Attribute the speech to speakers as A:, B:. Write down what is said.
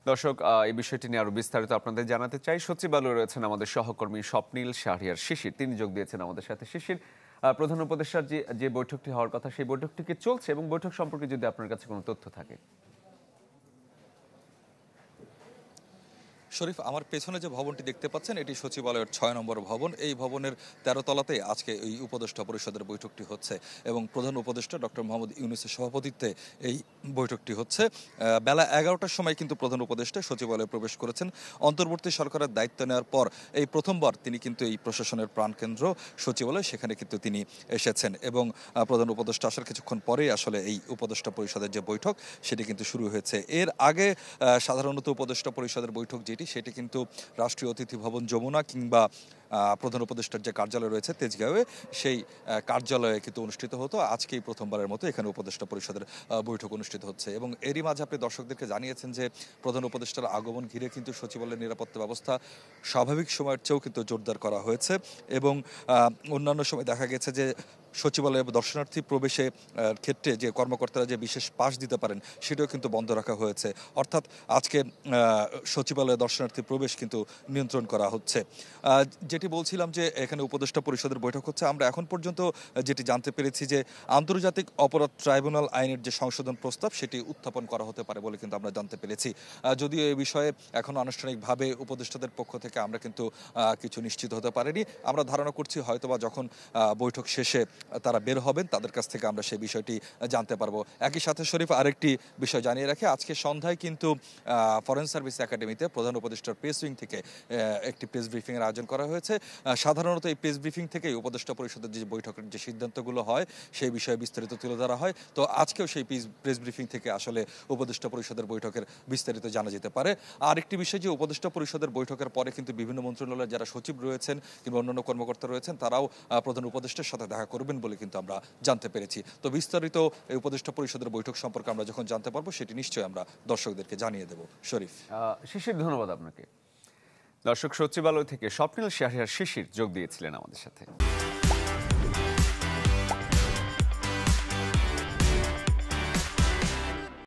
A: দর্শক, এই বিষয়টি নিয়ে আরো বিস্তারিত আপনাদের জানাতে চাই। সচিবালয়ে রয়েছেন আমাদের সহকর্মী স্বপ্নিল, শাহরিয়ার, শিশির। তিনি যোগ দিয়েছেন আমাদের সাথে। শিশির, প্রধান উপদেষ্টার যে বৈঠকটি হওয়ার কথা, সেই বৈঠকটি কি চলছে এবং বৈঠক সম্পর্কে যদি আপনার কাছে কোনো তথ্য থাকে?
B: শরীফ, আমার পেছনে যে ভবনটি দেখতে পাচ্ছেন এটি সচিবালয়ের ৬ নম্বর ভবন। এই ভবনের ১৩ তলাতেই আজকে এই উপদেষ্টা পরিষদের বৈঠকটি হচ্ছে এবং প্রধান উপদেষ্টা ডক্টর মোহাম্মদ ইউনূসের সভাপতিত্বে এই বৈঠকটি হচ্ছে। বেলা ১১টার সময় কিন্তু প্রধান উপদেষ্টা সচিবালয়ে প্রবেশ করেছেন। অন্তর্বর্তী সরকারের দায়িত্ব নেওয়ার পর এই প্রথমবার তিনি কিন্তু এই প্রশাসনের প্রাণকেন্দ্র সচিবালয়, সেখানে কিন্তু তিনি এসেছেন এবং প্রধান উপদেষ্টা আসার কিছুক্ষণ পরেই আসলে এই উপদেষ্টা পরিষদের যে বৈঠক সেটি কিন্তু শুরু হয়েছে। এর আগে সাধারণত উপদেষ্টা পরিষদের বৈঠক সেটি কিন্তু রাষ্ট্রীয় অতিথি ভবন যমুনা কিংবা প্রধান উপদেষ্টার যে কার্যালয় রয়েছে তেজগাঁওয়ে, সেই কার্যালয়ে কিন্তু অনুষ্ঠিত হতো। আজকেই প্রথমবারের মতো এখানে উপদেষ্টা পরিষদের বৈঠক অনুষ্ঠিত হচ্ছে এবং এরই মাঝে আপনি দর্শকদেরকে জানিয়েছেন যে প্রধান উপদেষ্টার আগমন ঘিরে কিন্তু সচিবালয়ের নিরাপত্তা ব্যবস্থা স্বাভাবিক সময়ের চেয়েও কিন্তু জোরদার করা হয়েছে এবং অন্যান্য সময় দেখা গেছে যে সচিবালয়ে দর্শনার্থী প্রবেশে ক্ষেত্রে যে কর্মকর্তারা যে বিশেষ পাস দিতে পারেন সেটাও কিন্তু বন্ধ রাখা হয়েছে। অর্থাৎ আজকে সচিবালয়ে দর্শনার্থী প্রবেশ কিন্তু নিয়ন্ত্রণ করা হচ্ছে। যেটি বলছিলাম যে এখানে উপদেষ্টা পরিষদের বৈঠক হচ্ছে, আমরা এখন পর্যন্ত যেটি জানতে পেরেছি যে আন্তর্জাতিক অপরাধ ট্রাইব্যুনাল আইনের যে সংশোধন প্রস্তাব সেটি উত্থাপন করা হতে পারে বলে কিন্তু আমরা জানতে পেরেছি। যদিও এই বিষয়ে এখন আনুষ্ঠানিকভাবে উপদেষ্টাদের পক্ষ থেকে আমরা কিন্তু কিছু নিশ্চিত হতে পারিনি। আমরা ধারণা করছি হয়তোবা যখন বৈঠক শেষে তারা বের হবেন তাদের কাছ থেকে আমরা সেই বিষয়টি জানতে পারবো। একই সাথে শরীফ, আরেকটি বিষয় জানিয়ে রাখি, আজকে সন্ধ্যায় কিন্তু ফরেন সার্ভিস একাডেমিতে প্রধান উপদেষ্টার প্রেস উইং থেকে একটি প্রেস ব্রিফিং এর আয়োজন করা হয়েছে। সাধারণত এই প্রেস ব্রিফিং থেকেই উপদেষ্টা পরিষদের যে বৈঠকের যে সিদ্ধান্তগুলো হয় সেই বিষয়ে বিস্তারিত তুলে ধরা হয়। তো আজকেও সেই প্রেস ব্রিফিং থেকে আসলে উপদেষ্টা পরিষদের বৈঠকের বিস্তারিত জানা যেতে পারে। আরেকটি বিষয় যে উপদেষ্টা পরিষদের বৈঠকের পরে কিন্তু বিভিন্ন মন্ত্রণালয়ের যারা সচিব রয়েছেন কিংবা অন্যান্য কর্মকর্তা রয়েছেন তারাও প্রধান উপদেষ্টার সাথে দেখা করবেন বলে কিন্তু আমরা জানতে পেরেছি। তো বিস্তারিত এই উপদেষ্টা পরিষদের বৈঠক সম্পর্কে আমরা যখন জানতে পারবো সেটি নিশ্চয়ই আমরা দর্শকদেরকে জানিয়ে দেব। শরীফ,
A: শিশির, ধন্যবাদ আপনাকে। দর্শক, সচিবালয় থেকে স্বপ্নিল, শাহরিয়ার, শিশির যোগ দিয়েছিলেন আমাদের সাথে।